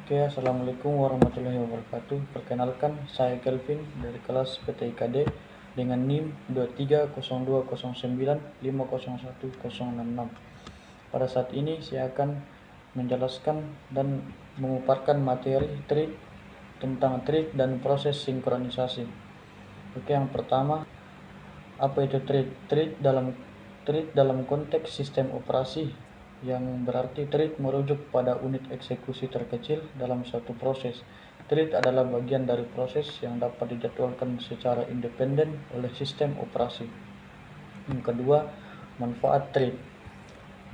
Oke, Assalamualaikum warahmatullahi wabarakatuh. Perkenalkan, saya Kelvin dari kelas PTIKD dengan NIM 230209501066. Pada saat ini saya akan menjelaskan dan memaparkan materi thread tentang thread dan proses sinkronisasi. Oke, yang pertama, apa itu thread? Thread dalam konteks sistem operasi, yang berarti thread merujuk pada unit eksekusi terkecil dalam suatu proses. Thread adalah bagian dari proses yang dapat dijadwalkan secara independen oleh sistem operasi. Yang kedua, manfaat thread.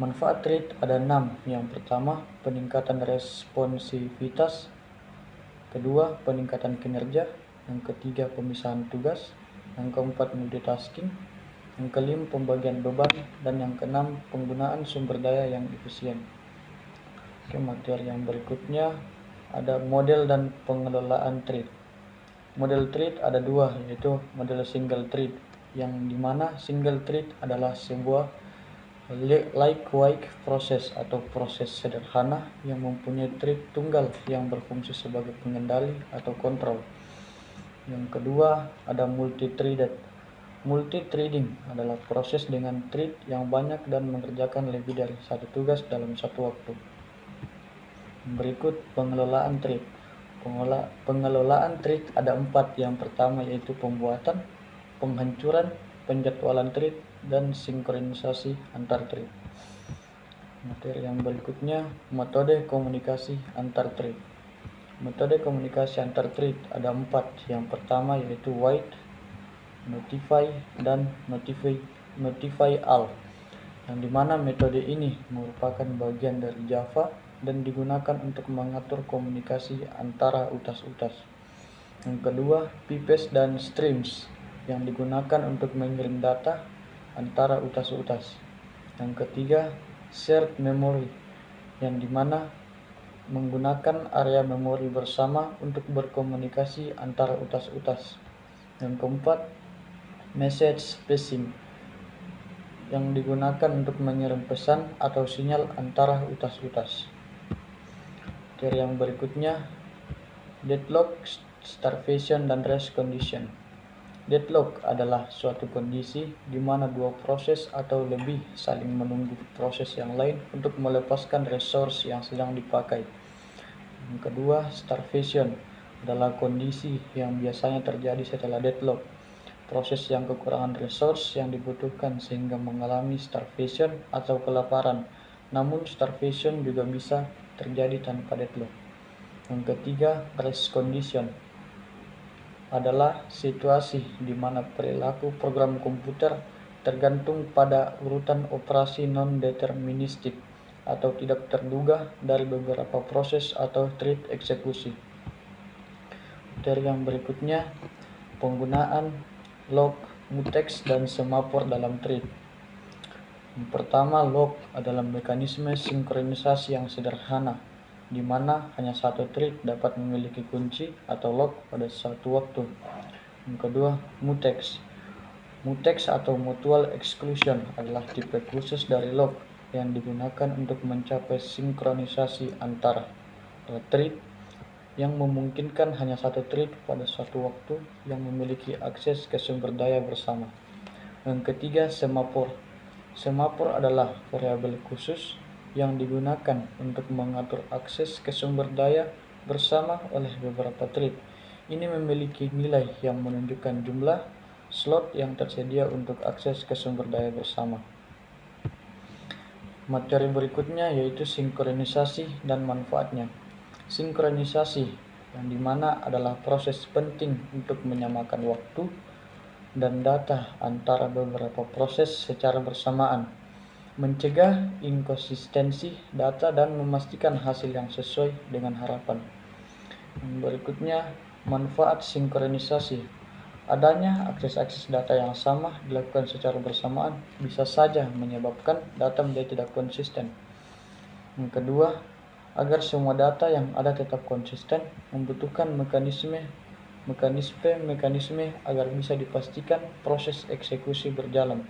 Manfaat thread ada 6. Yang pertama, peningkatan responsivitas. Kedua, peningkatan kinerja. Yang ketiga, pemisahan tugas. Yang keempat, multitasking. Yang kelima, pembagian beban. Dan yang keenam, penggunaan sumber daya yang efisien. Oke, materi yang berikutnya ada model dan pengelolaan thread. Model thread ada 2, yaitu model single thread, yang dimana single thread adalah sebuah like-like proses atau proses sederhana yang mempunyai thread tunggal yang berfungsi sebagai pengendali atau kontrol. Yang kedua ada multi-threaded. Multi-threading adalah proses dengan thread yang banyak dan mengerjakan lebih dari satu tugas dalam satu waktu. Berikut pengelolaan thread. Pengelolaan thread ada 4. Yang pertama yaitu pembuatan, penghancuran, penjadwalan thread, dan sinkronisasi antar thread. Materi yang berikutnya, metode komunikasi antar thread. Metode komunikasi antar thread ada 4. Yang pertama yaitu wait, notify, dan notify all, yang dimana metode ini merupakan bagian dari Java dan digunakan untuk mengatur komunikasi antara utas-utas. Yang kedua, pipes dan streams, yang digunakan untuk mengirim data antara utas-utas. Yang ketiga, shared memory, yang dimana menggunakan area memori bersama untuk berkomunikasi antara utas-utas. Yang keempat, message passing, yang digunakan untuk mengirim pesan atau sinyal antara utas-utas. Materi yang berikutnya, deadlock, starvation, dan rest condition. Deadlock adalah suatu kondisi di mana dua proses atau lebih saling menunggu proses yang lain untuk melepaskan resource yang sedang dipakai. Yang kedua, starvation adalah kondisi yang biasanya terjadi setelah deadlock, proses yang kekurangan resource yang dibutuhkan sehingga mengalami starvation atau kelaparan. Namun starvation juga bisa terjadi tanpa deadlock. Yang ketiga, rest condition adalah situasi di mana perilaku program komputer tergantung pada urutan operasi non-deterministik atau tidak terduga dari beberapa proses atau thread eksekusi. Materi yang berikutnya, penggunaan log, mutex, dan semafor dalam thread. Yang pertama, log adalah mekanisme sinkronisasi yang sederhana, di mana hanya satu thread dapat memiliki kunci atau log pada satu waktu. Yang kedua, mutex. Mutex atau mutual exclusion adalah tipe khusus dari log yang digunakan untuk mencapai sinkronisasi antara thread, yang memungkinkan hanya satu thread pada suatu waktu yang memiliki akses ke sumber daya bersama. Yang ketiga, semafor. Semafor adalah variabel khusus yang digunakan untuk mengatur akses ke sumber daya bersama oleh beberapa thread. Ini memiliki nilai yang menunjukkan jumlah slot yang tersedia untuk akses ke sumber daya bersama. Materi berikutnya yaitu sinkronisasi dan manfaatnya. Sinkronisasi, yang dimana adalah proses penting untuk menyamakan waktu dan data antara beberapa proses secara bersamaan, mencegah inkonsistensi data dan memastikan hasil yang sesuai dengan harapan. Yang berikutnya, manfaat sinkronisasi. Adanya akses data yang sama dilakukan secara bersamaan bisa saja menyebabkan data menjadi tidak konsisten. Yang kedua, agar semua data yang ada tetap konsisten, membutuhkan mekanisme agar bisa dipastikan proses eksekusi berjalan.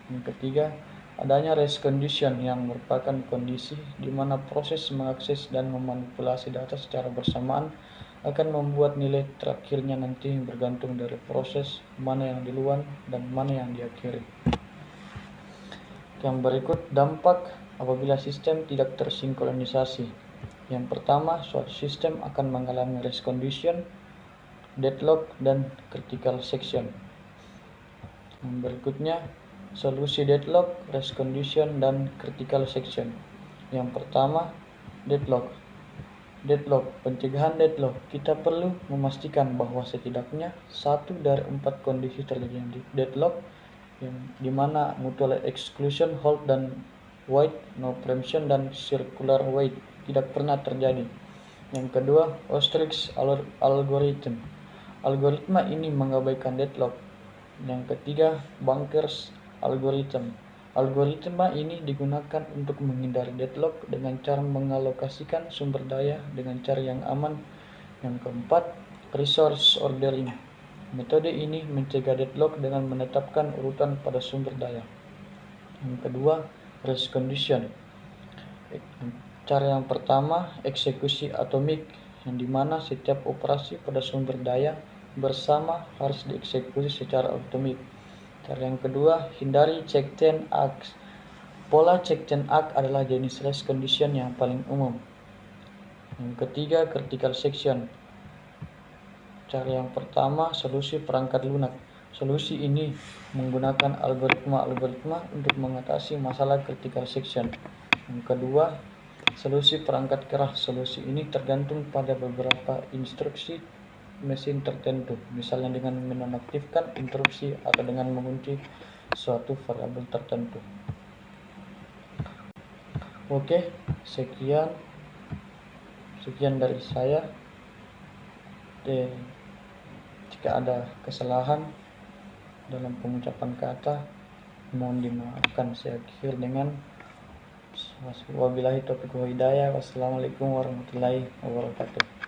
Yang ketiga, adanya race condition yang merupakan kondisi di mana proses mengakses dan memanipulasi data secara bersamaan akan membuat nilai terakhirnya nanti bergantung dari proses mana yang duluan dan mana yang diakhiri. Yang berikut dampak apabila sistem tidak tersinkronisasi. Yang pertama, suatu sistem akan mengalami race condition, deadlock, dan critical section. Yang berikutnya, solusi deadlock, race condition, dan critical section. Yang pertama, deadlock. Pencegahan deadlock. Kita perlu memastikan bahwa setidaknya 1 dari 4 kondisi terjadi deadlock, yang dimana mutual exclusion, hold, dan void, no preemption, dan circular wait tidak pernah terjadi. Yang kedua, ostrich algorithm. Algoritma ini mengabaikan deadlock. Yang ketiga, bunkers algorithm. Algoritma ini digunakan untuk menghindari deadlock dengan cara mengalokasikan sumber daya dengan cara yang aman. Yang keempat, resource ordering. Metode ini mencegah deadlock dengan menetapkan urutan pada sumber daya. Yang kedua, race condition. Cara yang pertama, eksekusi atomik, yang dimana setiap operasi pada sumber daya bersama harus dieksekusi secara atomik. Cara yang kedua, hindari check-chain acts. Pola check-chain act adalah jenis race condition yang paling umum. Yang ketiga, critical section. Cara yang pertama, solusi perangkat lunak. Solusi ini menggunakan algoritma untuk mengatasi masalah critical section. Yang kedua, solusi perangkat keras. Solusi ini tergantung pada beberapa instruksi mesin tertentu, misalnya dengan menonaktifkan interupsi atau dengan mengunci suatu variabel tertentu. Oke, sekian dari saya. Jika ada kesalahan dalam pengucapan kata, mohon dimaafkan. Saya akhir dengan wabillahi taufiq wa hidayah. Wassalamualaikum warahmatullahi wabarakatuh.